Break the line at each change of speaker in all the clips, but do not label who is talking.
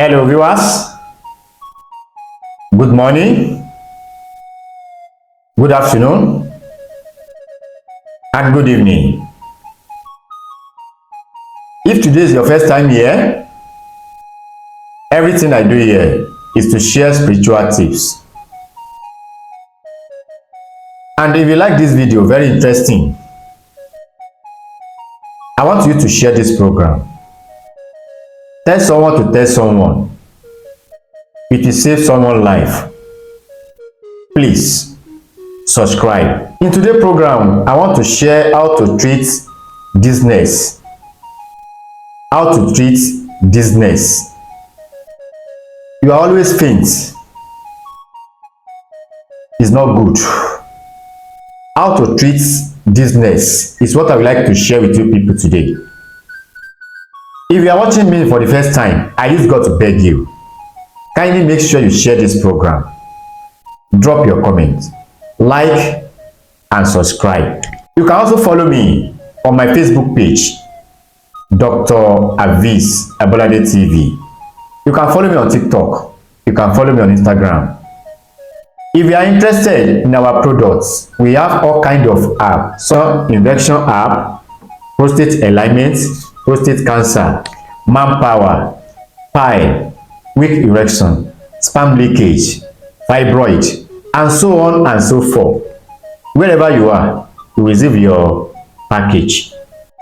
Hello viewers, good morning, good afternoon, and good evening. If today is your first time here, everything I do here is to share spiritual tips. And if you like this video, very interesting, I want you to share this program. Tell someone to tell someone. It will save someone's life. Please subscribe. In today's program, I want to share how to treat dizziness. How to treat dizziness. You are always faint. It's not good. How to treat dizziness is what I would like to share with you people today. If you are watching me for the first time, I just got to beg you, kindly make sure you share this program, drop your comment, like and subscribe. You can also follow me on my Facebook page, Dr. Aviz Abolade TV. You can follow me on TikTok. You can follow me on Instagram. If you are interested in our products, we have all kinds of apps. So, infection app, prostate alignment, prostate cancer, manpower, pile, weak erection, sperm leakage, fibroid, and so on and so forth. Wherever you are, you receive your package.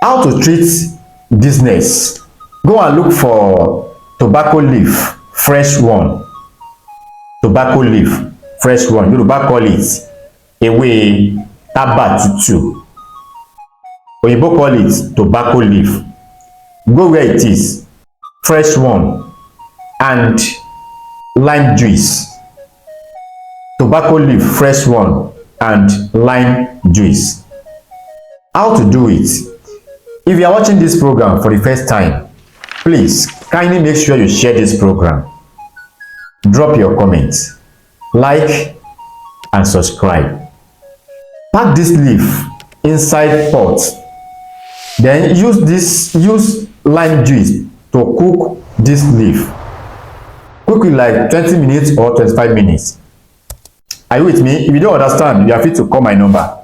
How to treat dizziness? Go and look for tobacco leaf, fresh one. Tobacco leaf, fresh one. Yoruba call it ewe taba tutu. Oyinbo call it tobacco leaf. Go where it is, fresh one, and lime juice. Tobacco leaf, fresh one, and lime juice. How to do it? If you are watching this program for the first time, please kindly make sure you share this program, drop your comments, like and subscribe. Pack this leaf inside pot, then use lime juice to cook this leaf. Cook it like 20 minutes or 25 minutes. Are you with me? If you don't understand, you are free to call my number.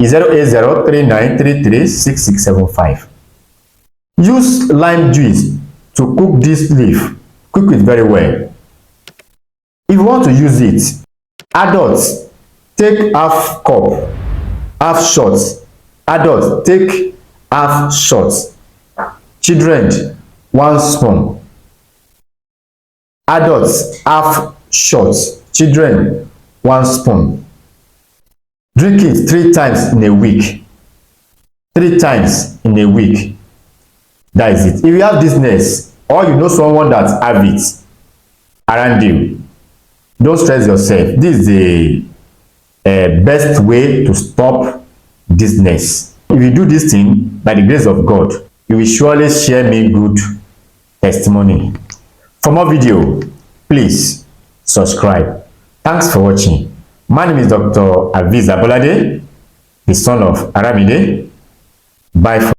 It's 08039336675. Use lime juice to cook this leaf. Cook it very well. If you want to use it, adults take half cup, half shot. Adults take half shot. Children 1 spoon. Adults half shot. Children 1 spoon. Drink it 3 times in a week. 3 times in a week. That is it. If you have dizziness or you know someone that have it around you, don't stress yourself. This is the best way to stop dizziness. If you do this thing, by the grace of God, you will surely share me good testimony. For more video, please subscribe. Thanks for watching. My name is Dr. Aviz Abolade, the son of Aramide. Bye for